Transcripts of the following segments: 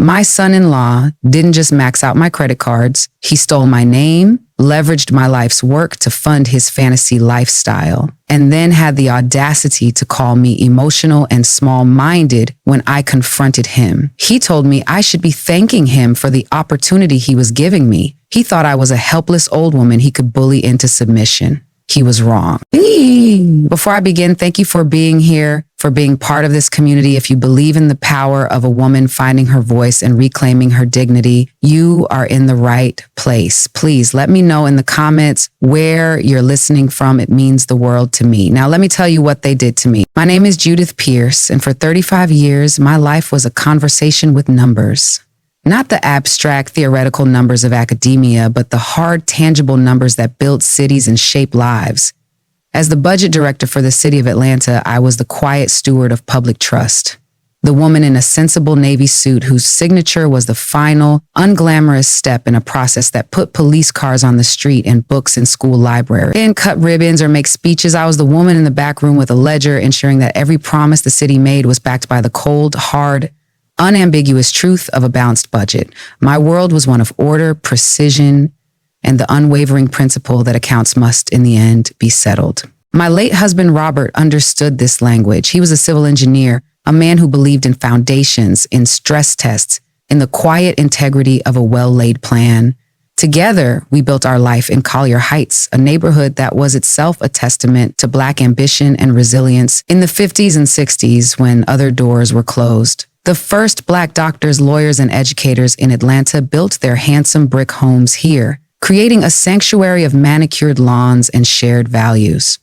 My son-in-law didn't just max out my credit cards. He stole my name, leveraged my life's work to fund his fantasy lifestyle, and then had the audacity to call me emotional and small-minded when I confronted him. He told me I should be thanking him for the opportunity he was giving me. He thought I was a helpless old woman he could bully into submission. He was wrong. Before I begin, thank you for being here, for being part of this community. If you believe in the power of a woman finding her voice and reclaiming her dignity, you are in the right place. Please let me know in the comments where you're listening from. It means the world to me. Now, let me tell you what they did to me. My name is Judith Pierce, and for 35 years, my life was a conversation with numbers. Not the abstract, theoretical numbers of academia, but the hard, tangible numbers that build cities and shape lives. As the budget director for the city of Atlanta, I was the quiet steward of public trust. The woman in a sensible Navy suit whose signature was the final, unglamorous step in a process that put police cars on the street and books in school libraries. Didn't cut ribbons or make speeches. I was the woman in the back room with a ledger, ensuring that every promise the city made was backed by the cold, hard, unambiguous truth of a balanced budget. My world was one of order, precision, and the unwavering principle that accounts must, in the end, be settled. My late husband, Robert, understood this language. He was a civil engineer, a man who believed in foundations, in stress tests, in the quiet integrity of a well-laid plan. Together, we built our life in Collier Heights, a neighborhood that was itself a testament to Black ambition and resilience in the 50s and 60s when other doors were closed. The first Black doctors, lawyers, and educators in Atlanta built their handsome brick homes here, creating a sanctuary of manicured lawns and shared values.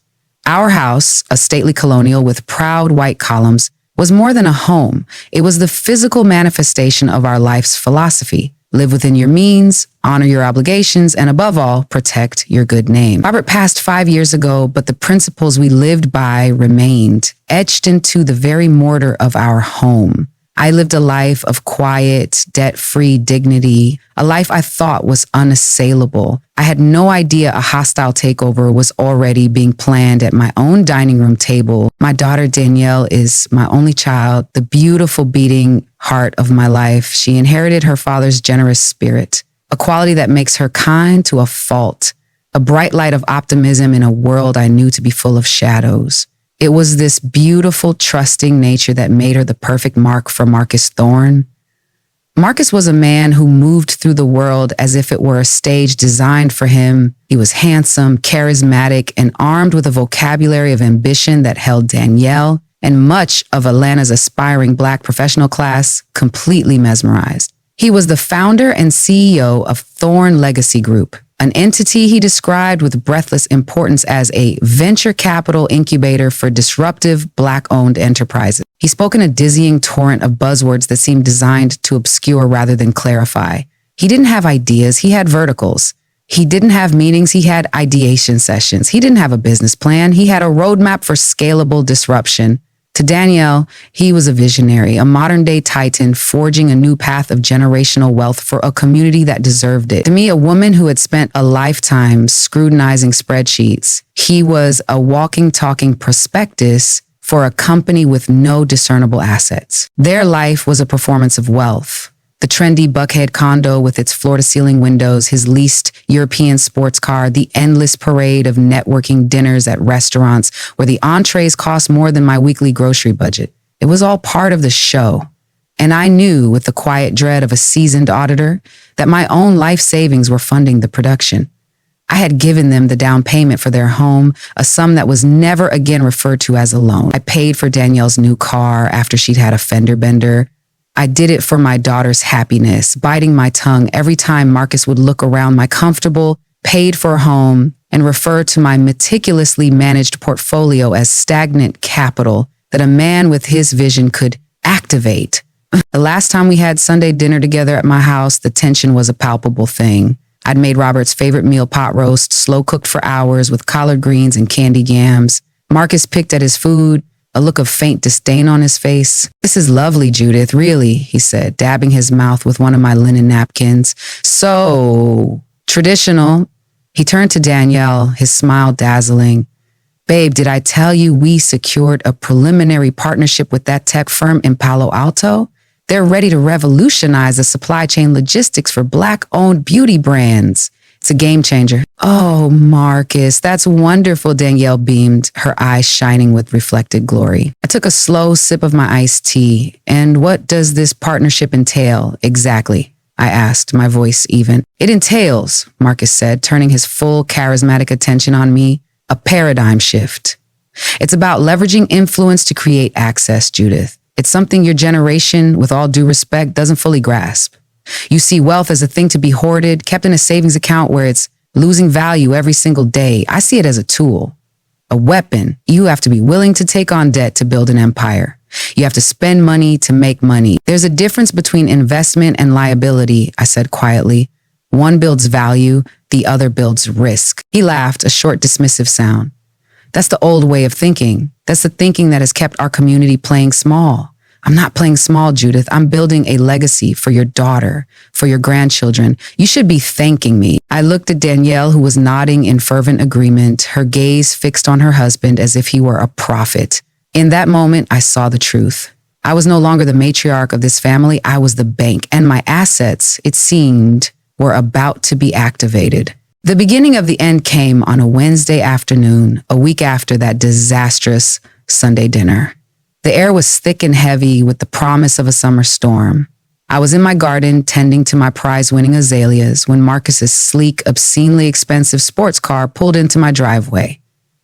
Our house, a stately colonial with proud white columns, was more than a home. It was the physical manifestation of our life's philosophy. Live within your means, honor your obligations, and above all, protect your good name. Robert passed 5 years ago, but the principles we lived by remained, etched into the very mortar of our home. I lived a life of quiet, debt-free dignity, a life I thought was unassailable. I had no idea a hostile takeover was already being planned at my own dining room table. My daughter Danielle is my only child, the beautiful beating heart of my life. She inherited her father's generous spirit, a quality that makes her kind to a fault, a bright light of optimism in a world I knew to be full of shadows. It was this beautiful, trusting nature that made her the perfect mark for Marcus Thorne. Marcus was a man who moved through the world as if it were a stage designed for him. He was handsome, charismatic, and armed with a vocabulary of ambition that held Danielle and much of Atlanta's aspiring Black professional class completely mesmerized. He was the founder and CEO of Thorne Legacy Group, an entity he described with breathless importance as a venture capital incubator for disruptive Black-owned enterprises. He spoke in a dizzying torrent of buzzwords that seemed designed to obscure rather than clarify. He didn't have ideas, he had verticals. He didn't have meetings, he had ideation sessions. He didn't have a business plan, he had a roadmap for scalable disruption. To Danielle, he was a visionary, a modern-day titan forging a new path of generational wealth for a community that deserved it. To me, a woman who had spent a lifetime scrutinizing spreadsheets, he was a walking, talking prospectus for a company with no discernible assets. Their life was a performance of wealth. The trendy Buckhead condo with its floor-to-ceiling windows, his leased European sports car, the endless parade of networking dinners at restaurants where the entrees cost more than my weekly grocery budget. It was all part of the show. And I knew, with the quiet dread of a seasoned auditor, that my own life savings were funding the production. I had given them the down payment for their home, a sum that was never again referred to as a loan. I paid for Danielle's new car after she'd had a fender bender. I did it for my daughter's happiness, biting my tongue every time Marcus would look around my comfortable, paid-for home and refer to my meticulously managed portfolio as stagnant capital that a man with his vision could activate. The last time we had Sunday dinner together at my house, the tension was a palpable thing. I'd made Robert's favorite meal, pot roast, slow-cooked for hours with collard greens and candied yams. Marcus picked at his food, a look of faint disdain on his face. "This is lovely, Judith, really," he said, dabbing his mouth with one of my linen napkins. "So traditional." He turned to Danielle, his smile dazzling. "Babe, did I tell you we secured a preliminary partnership with that tech firm in Palo Alto? They're ready to revolutionize the supply chain logistics for Black-owned beauty brands. It's a game changer. Oh, Marcus, that's wonderful, Danielle beamed, her eyes shining with reflected glory. I took a slow sip of my iced tea. And what does this partnership entail exactly? I asked, my voice even. It entails, Marcus said, turning his full charismatic attention on me, a paradigm shift. It's about leveraging influence to create access, Judith. It's something your generation, with all due respect, doesn't fully grasp. You see wealth as a thing to be hoarded, kept in a savings account where it's losing value every single day. I see it as a tool, a weapon. You have to be willing to take on debt to build an empire. You have to spend money to make money. There's a difference between investment and liability, I said quietly. One builds value, the other builds risk. He laughed, a short dismissive sound. That's the old way of thinking. That's the thinking that has kept our community playing small. I'm not playing small, Judith. I'm building a legacy for your daughter, for your grandchildren. You should be thanking me. I looked at Danielle, who was nodding in fervent agreement, her gaze fixed on her husband as if he were a prophet. In that moment, I saw the truth. I was no longer the matriarch of this family. I was the bank, and my assets, it seemed, were about to be activated. The beginning of the end came on a Wednesday afternoon, a week after that disastrous Sunday dinner. The air was thick and heavy with the promise of a summer storm. I was in my garden tending to my prize-winning azaleas when Marcus's sleek, obscenely expensive sports car pulled into my driveway.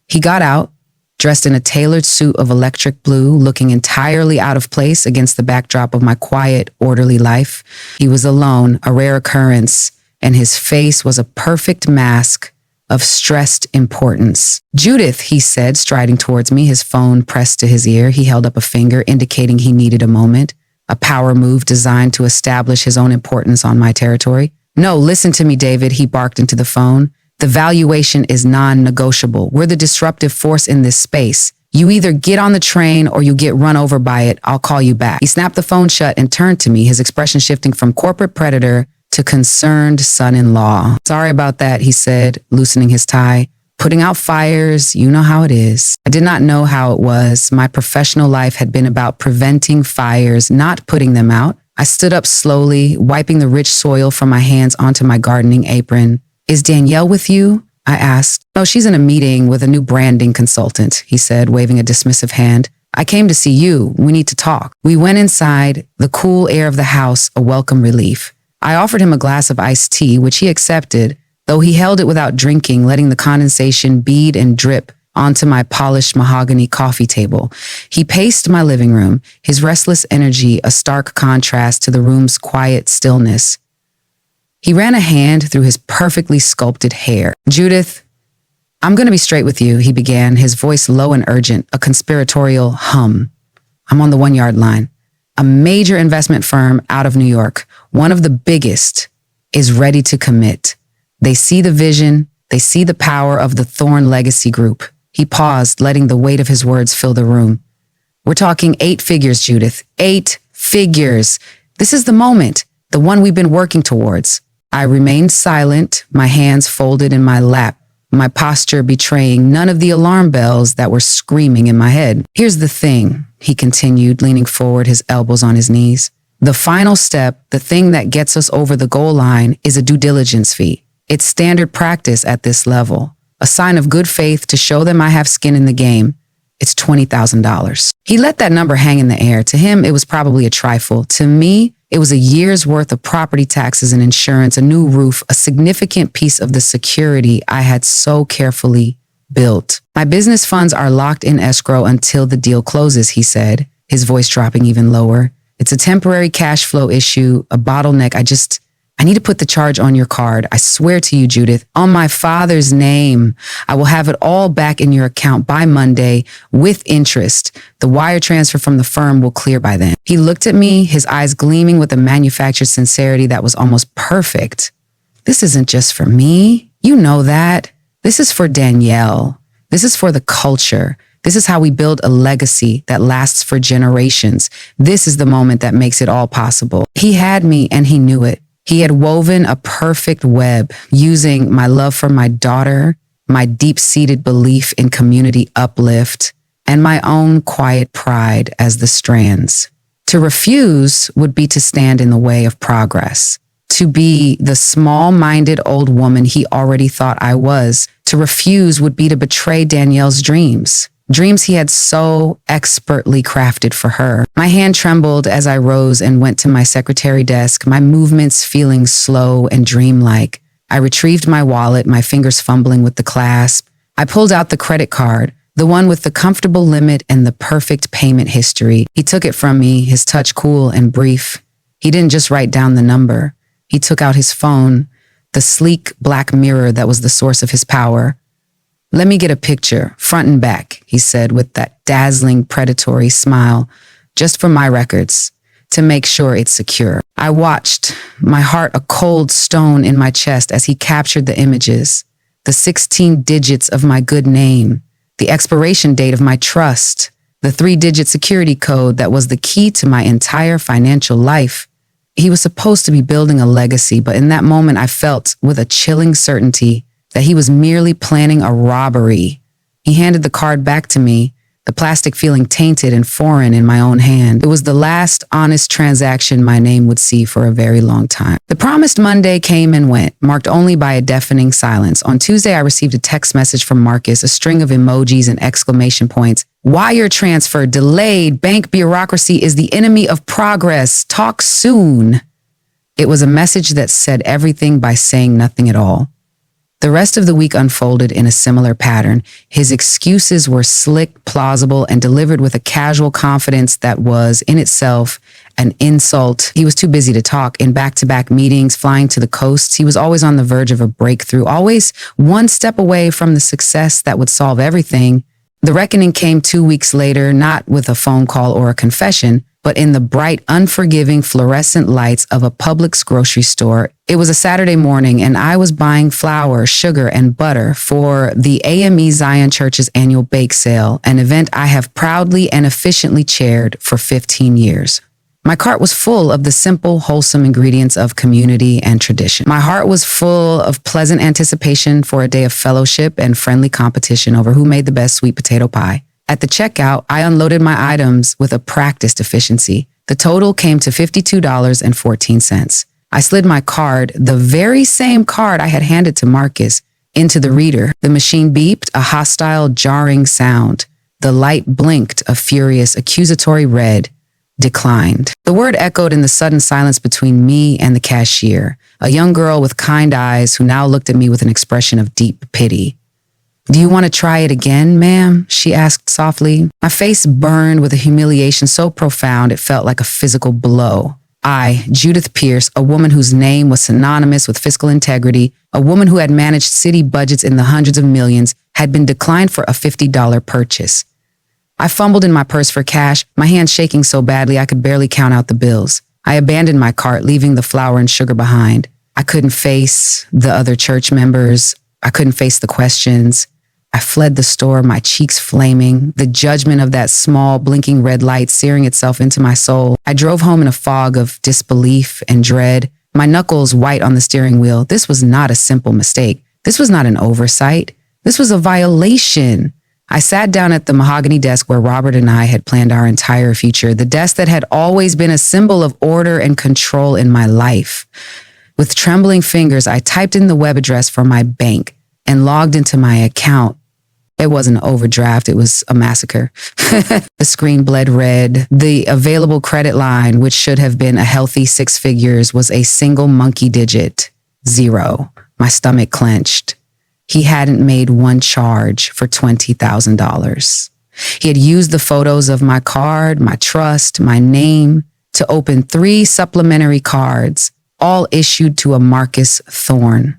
He got out, dressed in a tailored suit of electric blue, looking entirely out of place against the backdrop of my quiet, orderly life. He was alone, a rare occurrence, and his face was a perfect mask of stressed importance. Judith, he said, striding towards me, his phone pressed to his ear. He held up a finger, indicating he needed a moment, a power move designed to establish his own importance on my territory. No, listen to me, David, he barked into the phone. The valuation is non-negotiable. We're the disruptive force in this space. You either get on the train or you get run over by it. I'll call you back. He snapped the phone shut and turned to me, his expression shifting from corporate predator to concerned son-in-law. Sorry about that, he said, loosening his tie. Putting out fires, you know how it is. I did not know how it was. My professional life had been about preventing fires, not putting them out. I stood up slowly, wiping the rich soil from my hands onto my gardening apron. Is Danielle with you? I asked. No, she's in a meeting with a new branding consultant, he said, waving a dismissive hand. I came to see you. We need to talk. We went inside, the cool air of the house, a welcome relief. I offered him a glass of iced tea, which he accepted, though he held it without drinking, letting the condensation bead and drip onto my polished mahogany coffee table. He paced my living room, his restless energy a stark contrast to the room's quiet stillness. He ran a hand through his perfectly sculpted hair. Judith, I'm going to be straight with you, he began, his voice low and urgent, a conspiratorial hum. I'm on the 1 yard line. A major investment firm out of New York, one of the biggest, is ready to commit. They see the vision. They see the power of the Thorn Legacy Group. He paused, letting the weight of his words fill the room. We're talking 8 figures, Judith. 8 figures. This is the moment, the one we've been working towards. I remained silent, my hands folded in my lap, my posture betraying none of the alarm bells that were screaming in my head. Here's the thing, he continued, leaning forward, his elbows on his knees. The final step, the thing that gets us over the goal line, is a due diligence fee. It's standard practice at this level. A sign of good faith to show them I have skin in the game. It's $20,000. He let that number hang in the air. To him, it was probably a trifle. To me, it was a year's worth of property taxes and insurance, a new roof, a significant piece of the security I had so carefully built. My business funds are locked in escrow until the deal closes, he said, his voice dropping even lower. It's a temporary cash flow issue, a bottleneck. I need to put the charge on your card. I swear to you, Judith, on my father's name, I will have it all back in your account by Monday with interest. The wire transfer from the firm will clear by then. He looked at me, his eyes gleaming with a manufactured sincerity that was almost perfect. This isn't just for me. You know that. This is for Danielle. This is for the culture. This is how we build a legacy that lasts for generations. This is the moment that makes it all possible. He had me and he knew it. He had woven a perfect web using my love for my daughter, my deep-seated belief in community uplift, and my own quiet pride as the strands. To refuse would be to stand in the way of progress. To be the small-minded old woman he already thought I was. To refuse would be to betray Danielle's dreams. Dreams he had so expertly crafted for her. My hand trembled as I rose and went to my secretary desk, my movements feeling slow and dreamlike. I retrieved my wallet, my fingers fumbling with the clasp. I pulled out the credit card, the one with the comfortable limit and the perfect payment history. He took it from me, his touch cool and brief. He didn't just write down the number. He took out his phone, the sleek black mirror that was the source of his power. "Let me get a picture, front and back," he said with that dazzling, predatory smile, "just for my records, to make sure it's secure." I watched, my heart a cold stone in my chest as he captured the images, the 16 digits of my good name, the expiration date of my trust, the 3-digit security code that was the key to my entire financial life. He was supposed to be building a legacy, but in that moment I felt with a chilling certainty that he was merely planning a robbery. He handed the card back to me, the plastic feeling tainted and foreign in my own hand. It was the last honest transaction my name would see for a very long time. The promised Monday came and went, marked only by a deafening silence. On Tuesday, I received a text message from Marcus, a string of emojis and exclamation points. "Wire transfer delayed. Bank bureaucracy is the enemy of progress. Talk soon." It was a message that said everything by saying nothing at all. The rest of the week unfolded in a similar pattern. His excuses were slick, plausible, and delivered with a casual confidence that was, in itself, an insult. He was too busy to talk. In back-to-back meetings, flying to the coasts, he was always on the verge of a breakthrough, always one step away from the success that would solve everything. The reckoning came 2 weeks later, not with a phone call or a confession, but in the bright, unforgiving fluorescent lights of a Publix grocery store. It was a Saturday morning, and I was buying flour, sugar, and butter for the AME Zion Church's annual bake sale, an event I have proudly and efficiently chaired for 15 years. My cart was full of the simple, wholesome ingredients of community and tradition. My heart was full of pleasant anticipation for a day of fellowship and friendly competition over who made the best sweet potato pie. At the checkout, I unloaded my items with a practiced efficiency. The total came to $52.14. I slid my card, the very same card I had handed to Marcus, into the reader. The machine beeped, a hostile, jarring sound. The light blinked, a furious, accusatory red. Declined. The word echoed in the sudden silence between me and the cashier, a young girl with kind eyes who now looked at me with an expression of deep pity. "Do you want to try it again, ma'am?" she asked softly. My face burned with a humiliation so profound it felt like a physical blow. I, Judith Pierce, a woman whose name was synonymous with fiscal integrity, a woman who had managed city budgets in the hundreds of millions, had been declined for a $50 purchase. I fumbled in my purse for cash, my hands shaking so badly I could barely count out the bills. I abandoned my cart, leaving the flour and sugar behind. I couldn't face the other church members. I couldn't face the questions. I fled the store, my cheeks flaming, the judgment of that small, blinking red light searing itself into my soul. I drove home in a fog of disbelief and dread, my knuckles white on the steering wheel. This was not a simple mistake. This was not an oversight. This was a violation. I sat down at the mahogany desk where Robert and I had planned our entire future, the desk that had always been a symbol of order and control in my life. With trembling fingers, I typed in the web address for my bank and logged into my account. It wasn't an overdraft, it was a massacre. The screen bled red. The available credit line, which should have been a healthy 6 figures, was a single monkey digit, 0. My stomach clenched. He hadn't made one charge for $20,000. He had used the photos of my card, my trust, my name to open 3 supplementary cards, all issued to a Marcus Thorne.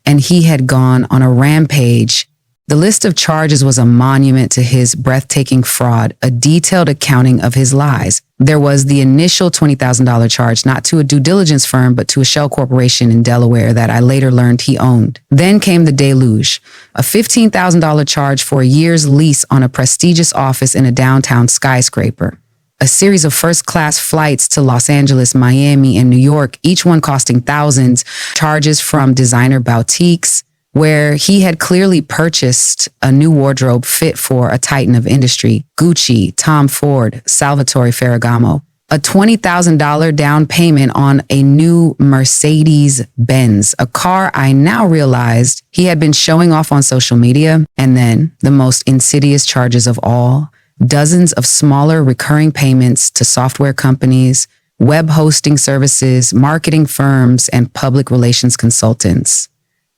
And he had gone on a rampage. The list of charges was a monument to his breathtaking fraud, a detailed accounting of his lies. There was the initial $20,000 charge, not to a due diligence firm, but to a shell corporation in Delaware that I later learned he owned. Then came the deluge, a $15,000 charge for a year's lease on a prestigious office in a downtown skyscraper. A series of first-class flights to Los Angeles, Miami, and New York, each one costing thousands, charges from designer boutiques, where he had clearly purchased a new wardrobe fit for a titan of industry, Gucci, Tom Ford, Salvatore Ferragamo, a $20,000 down payment on a new Mercedes Benz, a car I now realized he had been showing off on social media. And then the most insidious charges of all, dozens of smaller recurring payments to software companies, web hosting services, marketing firms, and public relations consultants.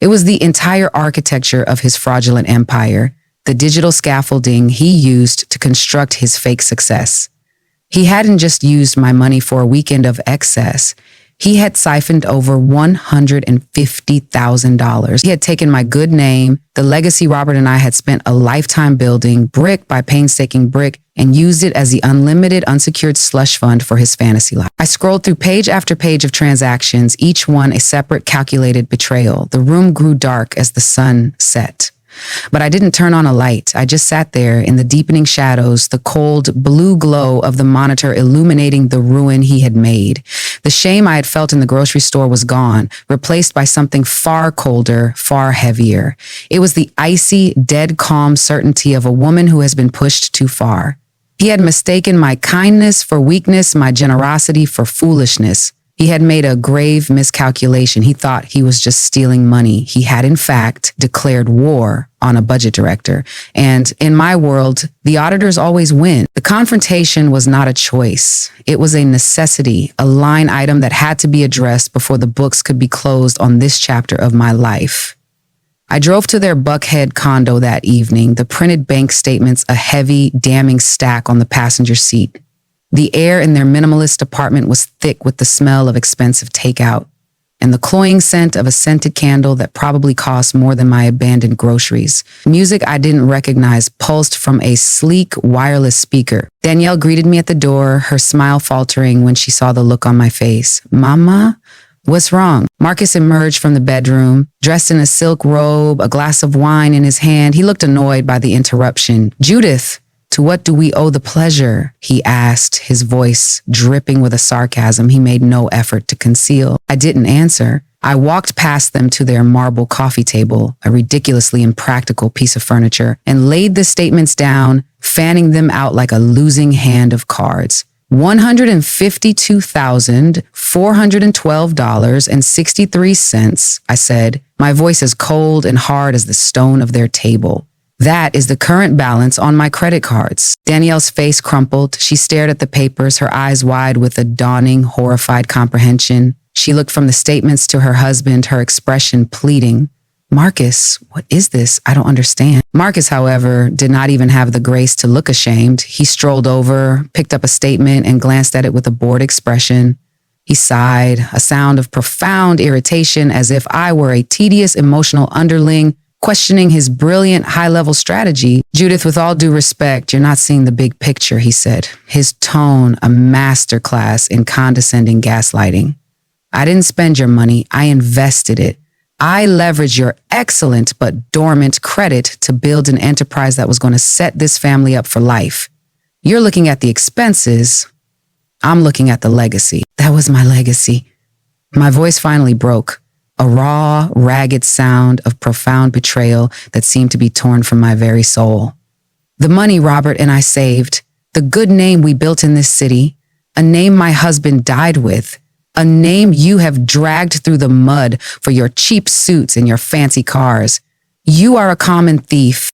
It was the entire architecture of his fraudulent empire, the digital scaffolding he used to construct his fake success. He hadn't just used my money for a weekend of excess. He had siphoned over $150,000. He had taken my good name, the legacy Robert and I had spent a lifetime building, brick by painstaking brick, and used it as the unlimited unsecured slush fund for his fantasy life. I scrolled through page after page of transactions, each one a separate calculated betrayal. The room grew dark as the sun set. But I didn't turn on a light. I just sat there in the deepening shadows, the cold blue glow of the monitor illuminating the ruin he had made. The shame I had felt in the grocery store was gone, replaced by something far colder, far heavier. It was the icy, dead calm certainty of a woman who has been pushed too far. He had mistaken my kindness for weakness, my generosity for foolishness. He had made a grave miscalculation. He thought he was just stealing money. He had, in fact, declared war on a budget director. And in my world, the auditors always win. The confrontation was not a choice. It was a necessity, a line item that had to be addressed before the books could be closed on this chapter of my life. I drove to their Buckhead condo that evening, the printed bank statements a heavy, damning stack on the passenger seat. The air in their minimalist apartment was thick with the smell of expensive takeout and the cloying scent of a scented candle that probably cost more than my abandoned groceries. Music I didn't recognize pulsed from a sleek wireless speaker. Danielle greeted me at the door, her smile faltering when she saw the look on my face. Mama? What's wrong? Marcus emerged from the bedroom, dressed in a silk robe, a glass of wine in his hand. He looked annoyed by the interruption. Judith, to what do we owe the pleasure? He asked, his voice dripping with a sarcasm he made no effort to conceal. I didn't answer. I walked past them to their marble coffee table, a ridiculously impractical piece of furniture, and laid the statements down, fanning them out like a losing hand of cards. $152,412.63, I said, my voice as cold and hard as the stone of their table. That is the current balance on my credit cards. Danielle's face crumpled. She stared at the papers, her eyes wide with a dawning, horrified comprehension. She looked from the statements to her husband, her expression pleading. Marcus, what is this? I don't understand. Marcus, however, did not even have the grace to look ashamed. He strolled over, picked up a statement, and glanced at it with a bored expression. He sighed, a sound of profound irritation, as if I were a tedious, emotional underling questioning his brilliant high-level strategy. Judith, with all due respect, you're not seeing the big picture, he said, his tone a masterclass in condescending gaslighting. I didn't spend your money. I invested it. I leveraged your excellent but dormant credit to build an enterprise that was going to set this family up for life. You're looking at the expenses. I'm looking at the legacy. That was my legacy. My voice finally broke. A raw, ragged sound of profound betrayal that seemed to be torn from my very soul. The money Robert and I saved, the good name we built in this city, a name my husband died with, a name you have dragged through the mud for your cheap suits and your fancy cars. You are a common thief.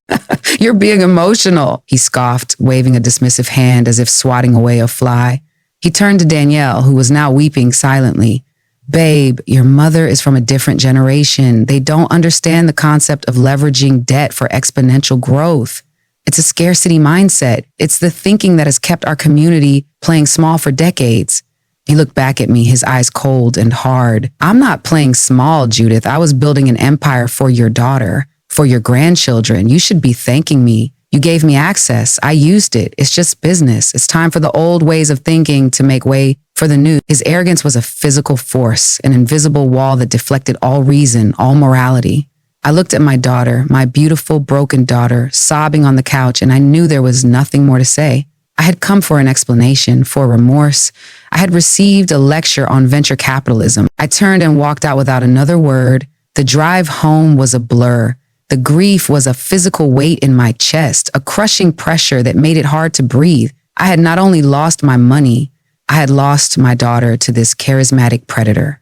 You're being emotional, he scoffed, waving a dismissive hand as if swatting away a fly. He turned to Danielle, who was now weeping silently. Babe, your mother is from a different generation. They don't understand the concept of leveraging debt for exponential growth. It's a scarcity mindset. It's the thinking that has kept our community playing small for decades. He looked back at me, his eyes cold and hard. I'm not playing small, Judith. I was building an empire for your daughter, for your grandchildren. You should be thanking me. You gave me access. I used it. It's just business. It's time for the old ways of thinking to make way for the new. His arrogance was a physical force, an invisible wall that deflected all reason, all morality. I looked at my daughter, my beautiful, broken daughter, sobbing on the couch, and I knew there was nothing more to say. I had come for an explanation, for remorse. I had received a lecture on venture capitalism. I turned and walked out without another word. The drive home was a blur. The grief was a physical weight in my chest, a crushing pressure that made it hard to breathe. I had not only lost my money, I had lost my daughter to this charismatic predator.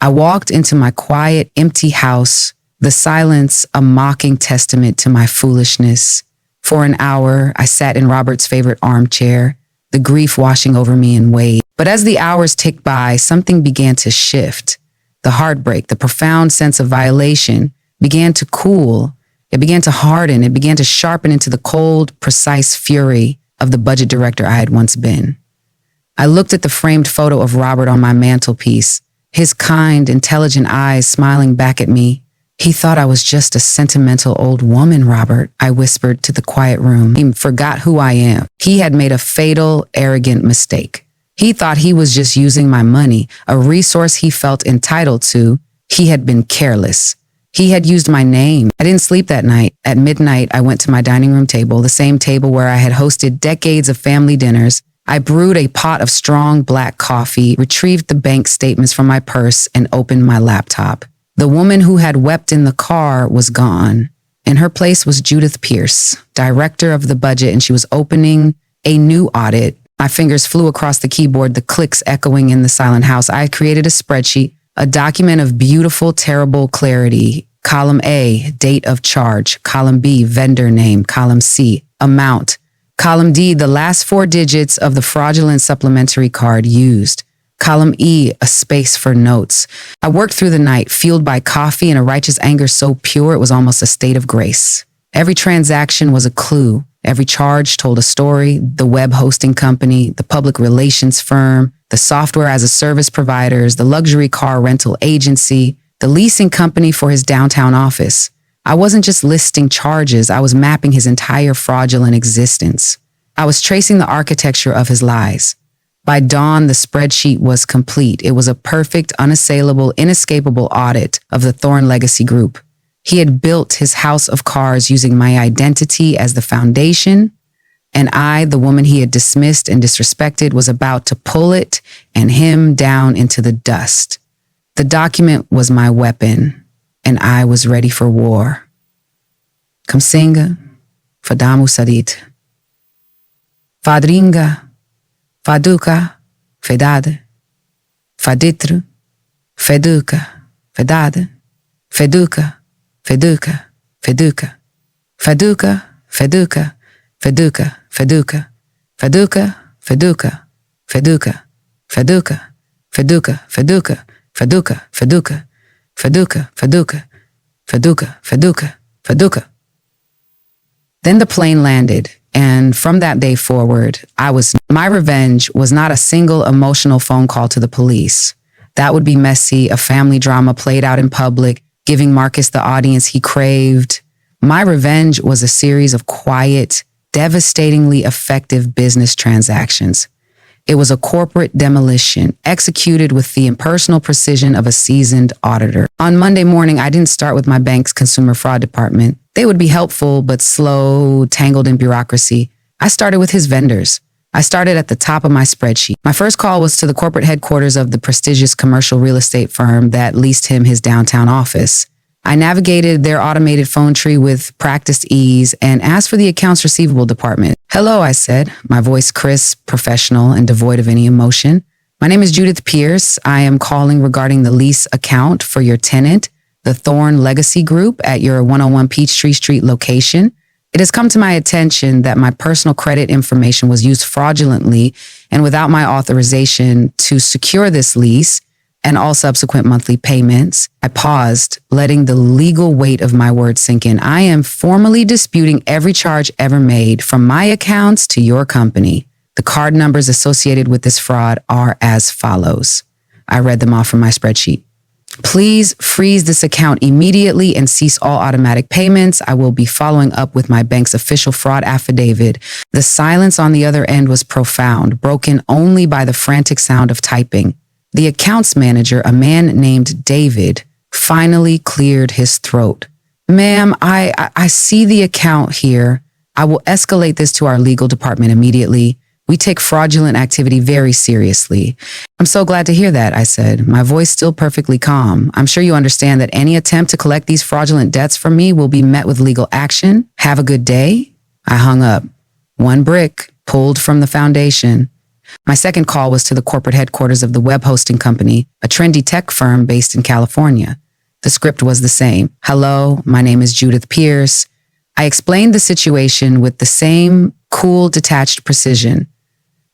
I walked into my quiet, empty house, the silence a mocking testament to my foolishness. For an hour, I sat in Robert's favorite armchair, the grief washing over me in waves. But as the hours ticked by, something began to shift. The heartbreak, the profound sense of violation began to cool. It began to harden. It began to sharpen into the cold, precise fury of the budget director I had once been. I looked at the framed photo of Robert on my mantelpiece, his kind, intelligent eyes smiling back at me. He thought I was just a sentimental old woman, Robert, I whispered to the quiet room. He forgot who I am. He had made a fatal, arrogant mistake. He thought he was just using my money, a resource he felt entitled to. He had been careless. He had used my name. I didn't sleep that night. At midnight, I went to my dining room table, the same table where I had hosted decades of family dinners. I brewed a pot of strong black coffee, retrieved the bank statements from my purse, and opened my laptop. The woman who had wept in the car was gone. In her place was Judith Pierce, director of the budget, and she was opening a new audit. My fingers flew across the keyboard, the clicks echoing in the silent house. I had created a spreadsheet, a document of beautiful, terrible clarity. Column A, date of charge. Column B, vendor name. Column C, amount. Column D, the last 4 digits of the fraudulent supplementary card used. Column E, a space for notes. I worked through the night, fueled by coffee and a righteous anger so pure it was almost a state of grace. Every transaction was a clue. Every charge told a story. The web hosting company, the public relations firm, the software as a service providers, the luxury car rental agency, the leasing company for his downtown office. I wasn't just listing charges, I was mapping his entire fraudulent existence. I was tracing the architecture of his lies. By dawn, the spreadsheet was complete. It was a perfect, unassailable, inescapable audit of the Thorn Legacy Group. He had built his house of cards using my identity as the foundation, and I, the woman he had dismissed and disrespected, was about to pull it and him down into the dust. The document was my weapon, and I was ready for war. Kamsinga, Fadamu Sadit. Fadringa, Faduka, Fedade. Faditru, Feduka, Fedade. Feduka, Feduka, Feduka. Feduka, Feduka, Feduka, Feduka. Feduka, Feduka, Feduka. Feduka, Feduka, Feduka. Feduka, Feduka. Feduka, Feduka. Feduka, Feduka, Feduka. Then the plane landed, and from that day forward, my revenge was not a single emotional phone call to the police. That would be messy, a family drama played out in public, giving Marcus the audience he craved. My revenge was a series of quiet, devastatingly effective business transactions. It was a corporate demolition, executed with the impersonal precision of a seasoned auditor. On Monday morning, I didn't start with my bank's consumer fraud department. They would be helpful, but slow, tangled in bureaucracy. I started with his vendors. I started at the top of my spreadsheet. My first call was to the corporate headquarters of the prestigious commercial real estate firm that leased him his downtown office. I navigated their automated phone tree with practiced ease and asked for the accounts receivable department. Hello, I said, my voice crisp, professional, and devoid of any emotion. My name is Judith Pierce. I am calling regarding the lease account for your tenant, the Thorn Legacy Group, at your 101 Peachtree Street location. It has come to my attention that my personal credit information was used fraudulently and without my authorization to secure this lease and all subsequent monthly payments. I paused, letting the legal weight of my words sink in. I am formally disputing every charge ever made from my accounts to your company. The card numbers associated with this fraud are as follows. I read them off from my spreadsheet. Please freeze this account immediately and cease all automatic payments. I will be following up with my bank's official fraud affidavit. The silence on the other end was profound, broken only by the frantic sound of typing. The accounts manager, a man named David, finally cleared his throat. Ma'am, I see the account here. I will escalate this to our legal department immediately. We take fraudulent activity very seriously. I'm so glad to hear that, I said, my voice still perfectly calm. I'm sure you understand that any attempt to collect these fraudulent debts from me will be met with legal action. Have a good day. I hung up. One brick pulled from the foundation. My second call was to the corporate headquarters of the web hosting company, a trendy tech firm based in California. The script was the same. Hello, my name is Judith Pierce. I explained the situation with the same cool, detached precision.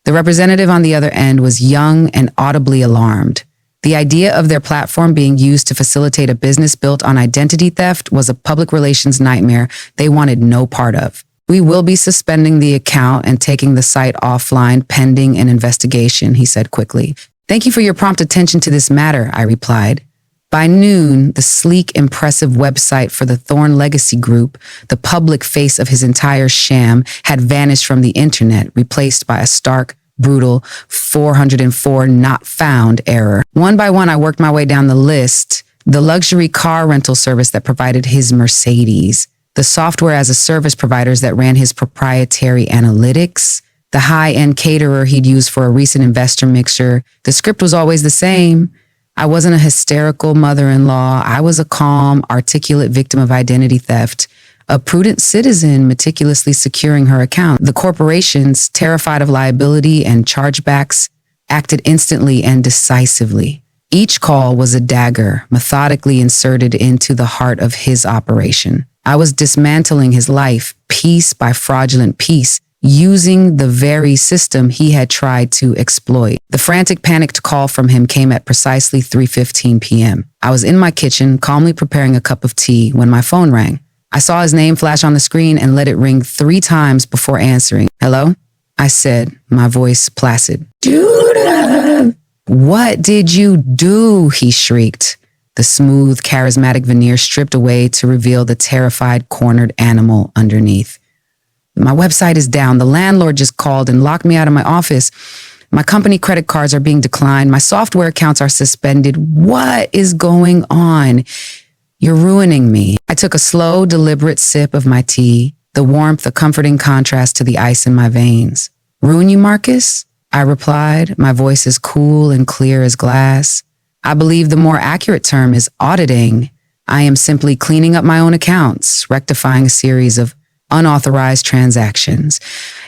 The representative on the other end was young and audibly alarmed. The idea of their platform being used to facilitate a business built on identity theft was a public relations nightmare they wanted no part of. We will be suspending the account and taking the site offline pending an investigation, he said quickly. Thank you for your prompt attention to this matter, I replied. By noon, the sleek, impressive website for the Thorn Legacy Group, the public face of his entire sham, had vanished from the internet, replaced by a stark, brutal 404 not found error. One by one, I worked my way down the list. The luxury car rental service that provided his Mercedes, the software as a service providers that ran his proprietary analytics, the high-end caterer he'd used for a recent investor mixer. The script was always the same. I wasn't a hysterical mother-in-law. I was a calm, articulate victim of identity theft, a prudent citizen meticulously securing her account. The corporations, terrified of liability and chargebacks, acted instantly and decisively. Each call was a dagger, methodically inserted into the heart of his operation. I was dismantling his life, piece by fraudulent piece, using the very system he had tried to exploit. The frantic, panicked call from him came at precisely 3:15 p.m. I was in my kitchen, calmly preparing a cup of tea, when my phone rang. I saw his name flash on the screen and let it ring 3 times before answering. Hello? I said, my voice placid. Judith! What did you do? He shrieked. The smooth, charismatic veneer stripped away to reveal the terrified, cornered animal underneath. My website is down. The landlord just called and locked me out of my office. My company credit cards are being declined. My software accounts are suspended. What is going on? You're ruining me. I took a slow, deliberate sip of my tea, the warmth a comforting contrast to the ice in my veins. Ruin you, Marcus? I replied, my voice as cool and clear as glass. I believe the more accurate term is auditing. I am simply cleaning up my own accounts, rectifying a series of unauthorized transactions.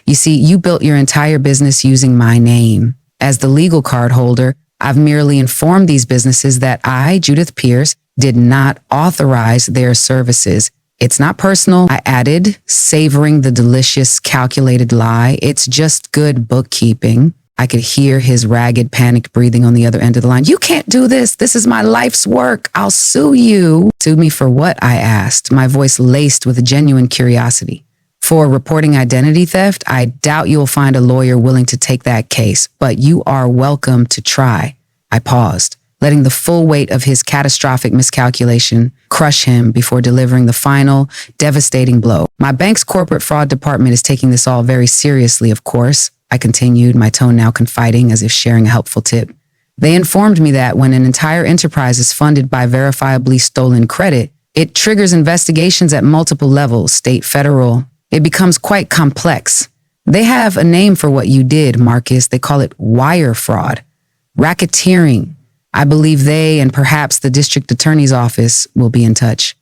You see, you built your entire business using my name. As the legal card holder, I've merely informed these businesses that I, Judith Pierce, did not authorize their services. It's not personal, I added, savoring the delicious, calculated lie. It's just good bookkeeping. I could hear his ragged, panicked breathing on the other end of the line. You can't do this. This is my life's work. I'll sue you. Sue me for what? I asked, my voice laced with genuine curiosity. For reporting identity theft, I doubt you'll find a lawyer willing to take that case, but you are welcome to try. I paused, letting the full weight of his catastrophic miscalculation crush him before delivering the final, devastating blow. My bank's corporate fraud department is taking this all very seriously, of course. I continued, my tone now confiding as if sharing a helpful tip. They informed me that when an entire enterprise is funded by verifiably stolen credit, it triggers investigations at multiple levels, state, federal. It becomes quite complex. They have a name for what you did, Marcus. They call it wire fraud, racketeering. I believe they and perhaps the district attorney's office will be in touch.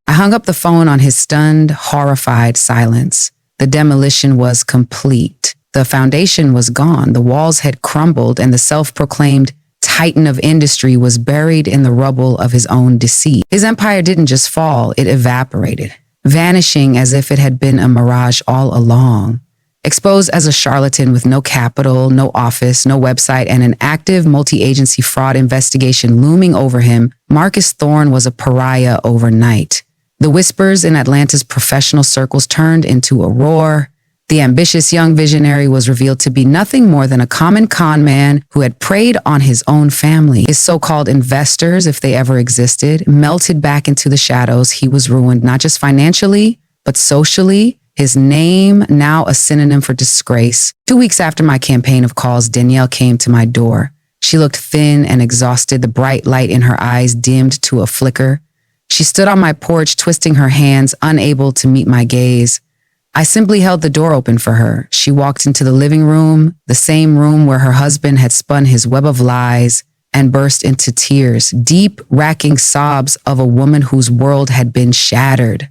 I hung up the phone on his stunned, horrified silence. The demolition was complete. The foundation was gone, the walls had crumbled, and the self-proclaimed titan of industry was buried in the rubble of his own deceit. His empire didn't just fall, it evaporated, vanishing as if it had been a mirage all along. Exposed as a charlatan with no capital, no office, no website, and an active multi-agency fraud investigation looming over him, Marcus Thorn was a pariah overnight. The whispers in Atlanta's professional circles turned into a roar. The ambitious young visionary was revealed to be nothing more than a common con man who had preyed on his own family. His so-called investors, if they ever existed, melted back into the shadows. He was ruined not just financially, but socially. His name, now a synonym for disgrace. 2 weeks after my campaign of calls, Danielle came to my door. She looked thin and exhausted, the bright light in her eyes dimmed to a flicker. She stood on my porch, twisting her hands, unable to meet my gaze. I simply held the door open for her. She walked into the living room, the same room where her husband had spun his web of lies, and burst into tears, deep, racking sobs of a woman whose world had been shattered.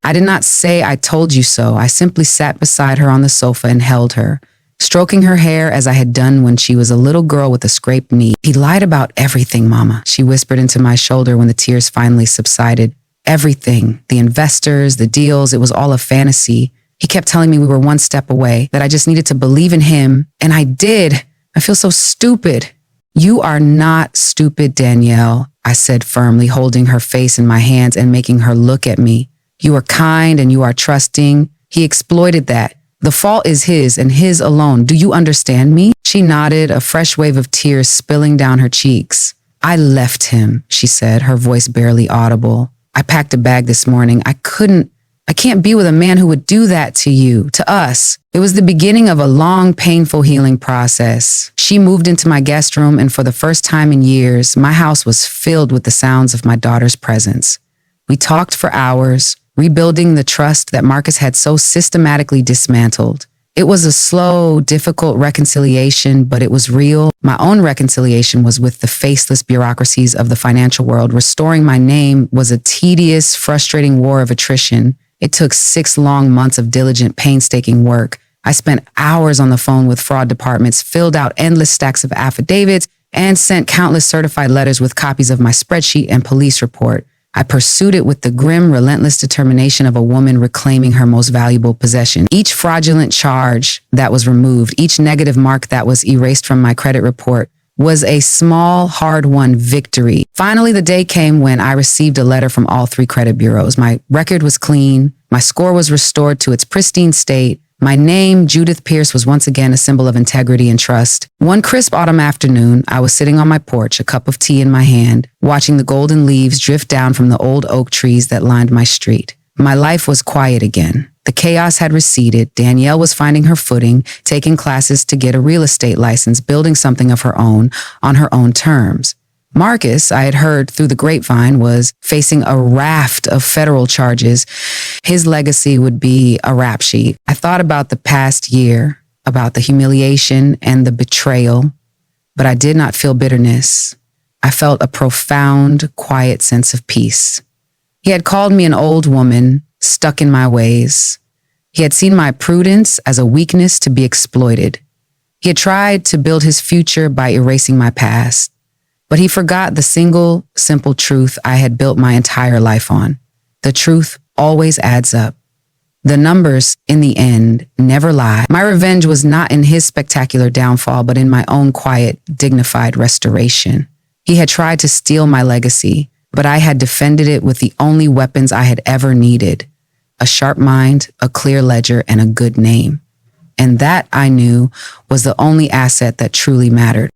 I did not say I told you so. I simply sat beside her on the sofa and held her, stroking her hair as I had done when she was a little girl with a scraped knee. He lied about everything, Mama, she whispered into my shoulder when the tears finally subsided. Everything, the investors, the deals, it was all a fantasy. He kept telling me we were one step away, that I just needed to believe in him, and I did. I feel so stupid. You are not stupid, Danielle, I said firmly, holding her face in my hands and making her look at me. You are kind and you are trusting. He exploited that. The fault is his and his alone. Do you understand me? She nodded, a fresh wave of tears spilling down her cheeks. I left him, she said, her voice barely audible. I packed a bag this morning. I can't be with a man who would do that to you, to us. It was the beginning of a long, painful healing process. She moved into my guest room, and for the first time in years, my house was filled with the sounds of my daughter's presence. We talked for hours, rebuilding the trust that Marcus had so systematically dismantled. It was a slow, difficult reconciliation, but it was real. My own reconciliation was with the faceless bureaucracies of the financial world. Restoring my name was a tedious, frustrating war of attrition. It took 6 long months of diligent, painstaking work. I spent hours on the phone with fraud departments, filled out endless stacks of affidavits, and sent countless certified letters with copies of my spreadsheet and police report. I pursued it with the grim, relentless determination of a woman reclaiming her most valuable possession. Each fraudulent charge that was removed, each negative mark that was erased from my credit report, was a small, hard-won victory. Finally, the day came when I received a letter from all 3 credit bureaus. My record was clean. My score was restored to its pristine state. My name, Judith Pierce, was once again a symbol of integrity and trust. One crisp autumn afternoon, I was sitting on my porch, a cup of tea in my hand, watching the golden leaves drift down from the old oak trees that lined my street. My life was quiet again. The chaos had receded. Danielle was finding her footing, taking classes to get a real estate license, building something of her own on her own terms. Marcus, I had heard through the grapevine, was facing a raft of federal charges. His legacy would be a rap sheet. I thought about the past year, about the humiliation and the betrayal, but I did not feel bitterness. I felt a profound, quiet sense of peace. He had called me an old woman, stuck in my ways. He had seen my prudence as a weakness to be exploited. He had tried to build his future by erasing my past. But he forgot the single, simple truth I had built my entire life on. The truth always adds up. The numbers, in the end, never lie. My revenge was not in his spectacular downfall, but in my own quiet, dignified restoration. He had tried to steal my legacy, but I had defended it with the only weapons I had ever needed: a sharp mind, a clear ledger, and a good name. And that, I knew, was the only asset that truly mattered.